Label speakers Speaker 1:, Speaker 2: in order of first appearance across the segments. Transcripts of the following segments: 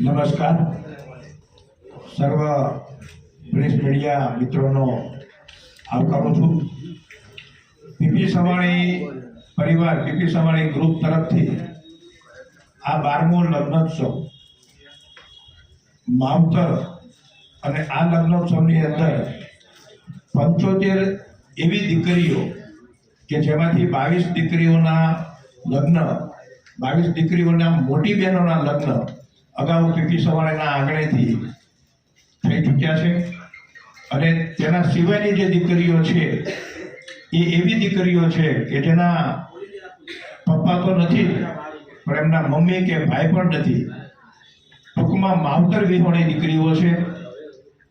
Speaker 1: नमस्कार सर्व press media मित्रों आवकारू छूं। पीपी सवाणी परिवार पीपी सवाणी ग्रुप तरफथी आ 12मो लग्नोत्सव मावतर अने आ लग्नोत्सवनी अंदर 75 एवी दीकरीओ के जेमांथी 22 दीकरीओना लग्न 22 दीकरीओना मोटी बहनोना लग्न अगाऊ पीपी सवाणीना आंगणेथी थई चूक्या छे अने तेना सिवायनी जे दीकरीओ छे ए एवी दीकरीओ छे के जेना पप्पा तो नथी पण एमना मम्मी के भाई पण नथी। टूंकमां मावतर विहोणी दीकरीओ छे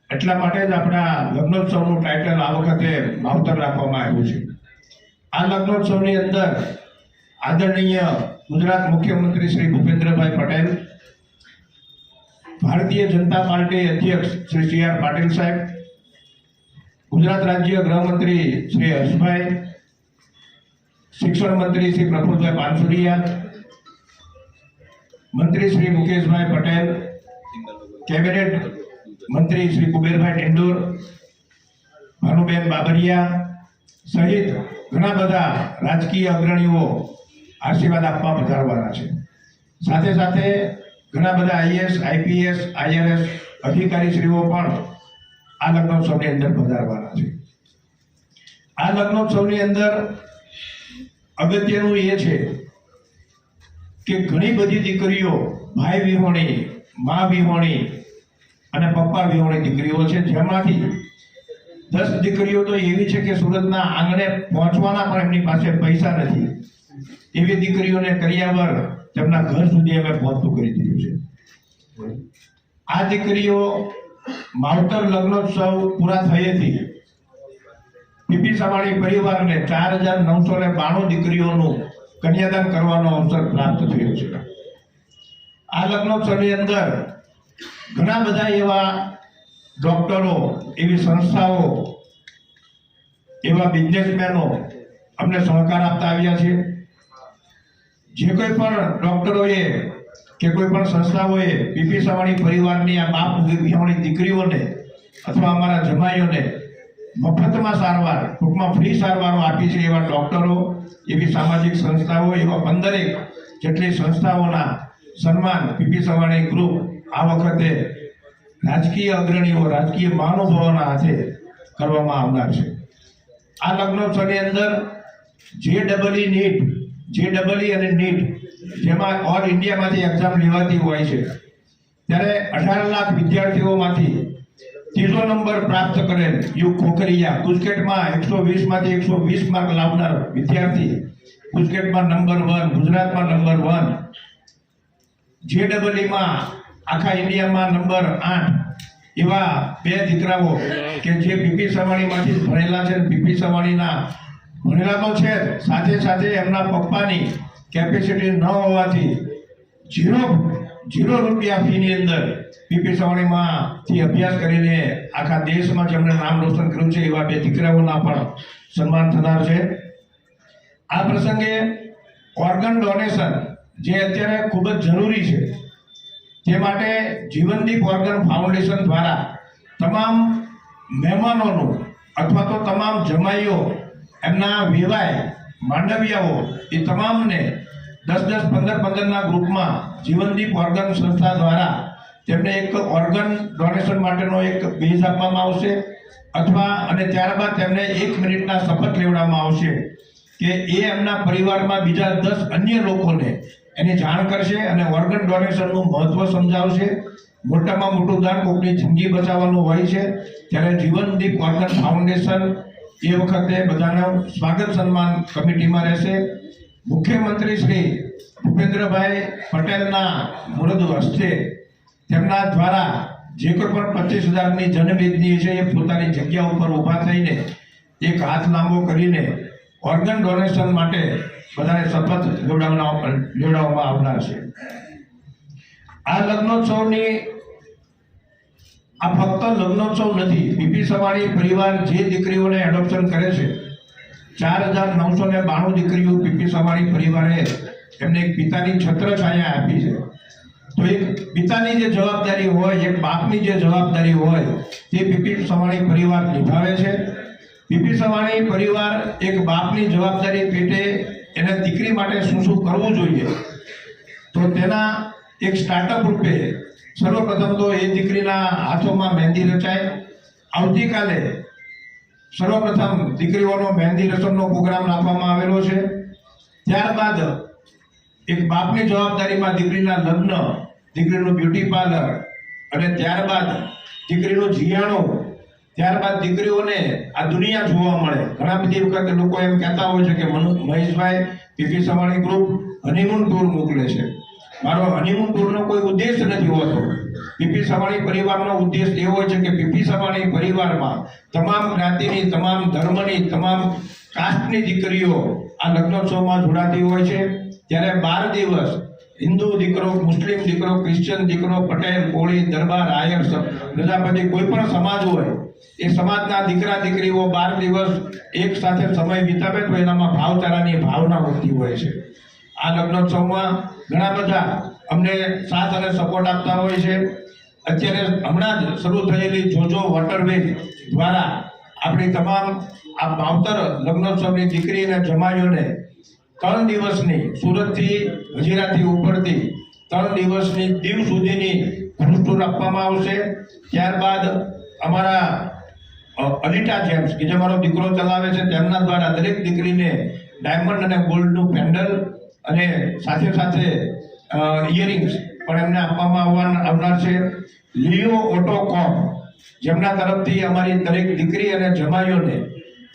Speaker 1: એટલા માટે જ આપણા લગ્નોત્સવનું ટાઇટલ આ વખતે માવતર રાખવામાં આવ્યું છે। આ લગ્નોત્સવની અંદર આદરણીય ગુજરાત મુખ્યમંત્રી શ્રી ભૂપેન્દ્રભાઈ પટેલ, भारतीय जनता पार्टी अध्यक्ष श्री CR पाटिल साहेब, गुजरात राज्य गृहमंत्री श्री हर्षभाई, शिक्षण मंत्री श्री प्रफुल्लभाई पानसुरिया, मंत्री श्री मुकेशभाई पटेल, कैबिनेट मंत्री श्री कुबेरभाई टेंडूर, भानुबेन बाबरिया सहित घણા બધા राजकीय अग्रणीओ आशीर्वाद आपवा पधारवाना छे। साथे साथे घણા બધા IAS, IPS, IRS अधिकारीश्रीओ पण आ लग्नोत्सवनी अंदर पधारवाना छे। आ लग्नोत्सवनी अंदर अगत्यनुं ए छे के घणी बधी दीकरीओ भाई विहोणी, मां विहोणी अने पप्पा विहोणी दीकरीओ छे, जेमांथी 10 दीकरीओ तो एवी छे के सूरतना आंगणे पहोंचवाना पण एमनी पासे पैसा नथी। एवी दीकरीओने करियावर તેમના ઘર સુધી અમે પહોંચતું કરી દીધું છે। આ દીકરીઓ માવતર લગ્નોત્સવ પૂરા થયેથી પીપી સવાણી પરિવારને 4992 દીકરીઓનું કન્યાદાન કરવાનો અવસર પ્રાપ્ત થયો છે। આ લગ્નોત્સવની અંદર ઘણા બધા એવા ડોક્ટરો, એવી સંસ્થાઓ, એવા બિઝનેસમેનો અમને સહકાર આપતા આવ્યા છે। जे कोई पण डॉक्टरोए के कोई पण संस्थाओए पीपी सवाणी परिवारनी आ बाप विहोणी दीकरीओने अथवा अमारा जमाईओने मफतमां सारवार, टूंकमां फ्री सारवारो आपी छे एवा डॉक्टरो, एवी सामाजिक संस्थाओ, एवा 15 जेटली संस्थाओना सन्मान पीपी सवाणी ग्रुप आ वखते राजकीय अग्रणीओ, राजकीय महानुभावोना हाथे करवामां आवनार छे। आ लग्नोत्सवनी अंदर JEE नीट, JEE અને નીટ જેમાં ઓલ ઇન્ડિયામાંથી એક્ઝામ લેવાતી હોય છે ત્યારે 18 લાખ વિદ્યાર્થીઓમાંથી ત્રીજો નંબર પ્રાપ્ત કરેલ યુગ ખોખરિયા ગુજકેટમાં 120 માંથી 120 માર્ક લાવનાર વિદ્યાર્થી ગુજકેટમાં નંબર 1, ગુજરાતમાં નંબર 1, JEE માં આખા ઇન્ડિયામાં નંબર 8 એવા બે દીકરાઓ કે જે પીપી સવાણીમાંથી ભણેલા છે। પીપી સવાણીના ભણેલા તો છે, સાથે સાથે એમના પપ્પાની કેપેસિટી ન હોવાથી 0 રૂપિયા ફીની અંદર પીપી સવાણીમાંથી અભ્યાસ કરીને આખા દેશમાં જેમણે નામ રોશન કર્યું છે એવા બે દીકરાઓના પણ સન્માન થનાર છે। આ પ્રસંગે ઓર્ગન ડોનેશન જે અત્યારે ખૂબ જ જરૂરી છે તે માટે જીવનદીપ ઓર્ગન ફાઉન્ડેશન દ્વારા તમામ મહેમાનોનું અથવા તો તમામ જમાઈઓ એમના વિવાહ માંડવિયાઓ એ તમામને 10-10, 15-15 ના ગ્રુપમાં જીવનદીપ ઓર્ગન સંસ્થા દ્વારા તેમને એક ઓર્ગન ડોનેશન માટેનો એક બેઝ આપવામાં આવશે અથવા અને ત્યારબાદ તેમને 1 મિનિટના શપથ લેવડાવવામાં આવશે કે એ એમના પરિવારમાં બીજા 10 અન્ય લોકોને એની જાણ કરશે અને ઓર્ગન ડોનેશનનું મહત્વ સમજાવશે। મોટામાં મોટું દાન કોઈની જિંદગી બચાવવાનું હોય છે ત્યારે જીવનદીપ ઓર્ગન ફાઉન્ડેશન એ વખતે બધાનો સ્વાગત સન્માન કમિટીમાં રહેશે। મુખ્યમંત્રી શ્રી ભૂપેન્દ્રભાઈ પટેલના મુરદ હસ્તે તેમના દ્વારા જે કોઈ પણ 25,000ની જનમેદની છે એ પોતાની જગ્યા ઉપર ઊભા થઈને એક હાથ લાંબો કરીને ઓર્ગન ડોનેશન માટે બધાને શપથ લેવડાવવામાં આવનાર છે। આ લગ્નોત્સવની આ ફક્ત લગ્નોત્સવ નથી, પીપી સવાણી પરિવાર જે દીકરીઓને એડોપ્શન કરે છે 4992 દીકરીઓ પીપી સવાણી પરિવારે એમને એક પિતાની છત્રછાયા આપી છે। તો એક પિતાની જે જવાબદારી હોય, એક બાપની જે જવાબદારી હોય, તે પીપી સવાણી પરિવાર નિભાવે છે. પીપી સવાણી પરિવાર એક બાપની જવાબદારી પેટે એને દીકરી માટે શું શું કરવું જોઈએ, તો તેના એક સ્ટાર્ટઅપ રૂપે સર્વપ્રથમ તો એ દીકરીના હાથોમાં મહેંદી રચાય. આવતીકાલે સર્વપ્રથમ દીકરીઓનો મહેંદી રસમનો પ્રોગ્રામ રાખવામાં આવેલો છે. ત્યારબાદ એક બાપની જવાબદારીમાં દીકરીના લગ્ન, દીકરીનું બ્યુટી પાર્લર, અને ત્યારબાદ દીકરીનું જીયાણું, ત્યારબાદ દીકરીઓને આ દુનિયા જોવા મળે. ઘણા બધી વખત લોકો એમ કહેતા હોય છે કે Maheshbhai PP Savani group honeymoon tour મોકલે છે. મારો હનીમૂન ટૂરનો કોઈ ઉદ્દેશ નથી હોતો. પીપી સવાણી પરિવારનો ઉદ્દેશ એવો હોય છે કે પીપી સવાણી પરિવારમાં તમામ જ્ઞાતિની, તમામ ધર્મની, તમામ કાસ્ટની દીકરીઓ આ લગ્નોત્સવમાં જોડાતી હોય છે. ત્યારે 12 દિવસ હિન્દુ દીકરો, મુસ્લિમ દીકરો, ક્રિશ્ચિયન દીકરો, પટેલ, કોળી, દરબાર, આયર, પ્રજાપતિ, કોઈ પણ સમાજ હોય, એ સમાજના દીકરા દીકરીઓ 12 દિવસ એક સાથે સમય વિતાવે તો એનામાં ભાવચારાની ભાવના વધતી હોય છે. આ લગ્નોત્સવમાં ઘણા બધા અમને સાથ અને સપોર્ટ આપતા હોય છે. અત્યારે હમણાં જ શરૂ થયેલી જોજો વોટરવે દ્વારા આપણી તમામ આ માવતર લગ્નોત્સવની દીકરી અને જમાઈઓને 3 દિવસની સુરતથી હજીરાથી ઉપરથી 3 દિવસની દીવ સુધીની ક્રૂઝ ટૂર આપવામાં આવશે. ત્યારબાદ અમારા અલિટા જેમ્સ કે જે મારો દીકરો ચલાવે છે તેમના દ્વારા દરેક દીકરીને ડાયમંડ અને ગોલ્ડનું પેન્ડલ અને સાથે સાથે ઇયરિંગ્સ પણ એમને આપવામાં આવનાર છે. લિયો ઓટોકોમ જેમના તરફથી અમારી દરેક દીકરી અને જમાઈઓને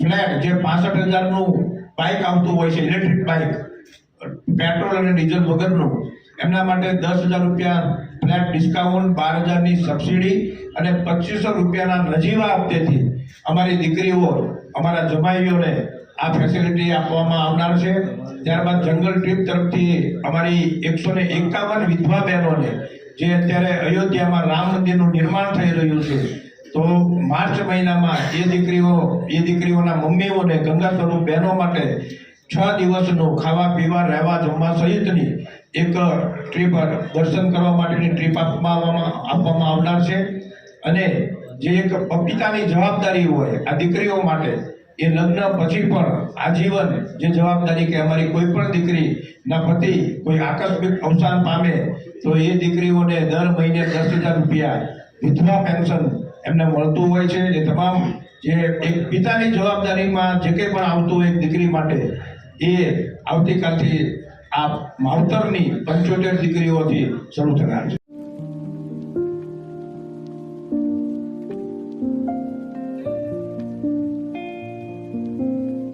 Speaker 1: ફ્લેટ, જે 65,000નું બાઇક આવતું હોય છે, ઇલેક્ટ્રિક બાઇક, પેટ્રોલ અને ડીઝલ વગરનું, એમના માટે 10,000 રૂપિયા ફ્લેટ ડિસ્કાઉન્ટ, 12,000ની સબસિડી અને 2,500 રૂપિયાના નજીવા હપ્તેથી અમારી દીકરીઓ, અમારા જમાઈઓને આ ફેસિલિટી આપવામાં આવનાર છે. ત્યારબાદ જંગલ ટ્રીપ તરફથી અમારી 151 વિધવા બહેનોને, જે અત્યારે અયોધ્યામાં રામ મંદિરનું નિર્માણ થઈ રહ્યું છે, તો માર્ચ મહિનામાં એ દીકરીઓના મમ્મીઓને, ગંગા સ્વરૂપ બહેનો માટે 6 દિવસનું ખાવા પીવા રહેવા જમવા સહિતની એક ટ્રીપ, દર્શન કરવા માટેની ટ્રીપ આપવામાં આવનાર છે. અને જે એક પિતાની જવાબદારી હોય આ દીકરીઓ માટે, એ લગ્ન પછી પણ આજીવન જે જવાબદારી કે અમારી કોઈ પણ દીકરીના પતિ કોઈ આકસ્મિક અવસાન પામે તો એ દીકરીઓને દર મહિને 10,000 રૂપિયા વિધવા પેન્શન એમને મળતું હોય છે. એ તમામ જે એક પિતાની જવાબદારીમાં જે કંઈ પણ આવતું હોય એક દીકરી માટે, એ આવતીકાલથી આ માવતરની 75 દીકરીઓથી શરૂ થનાર છે.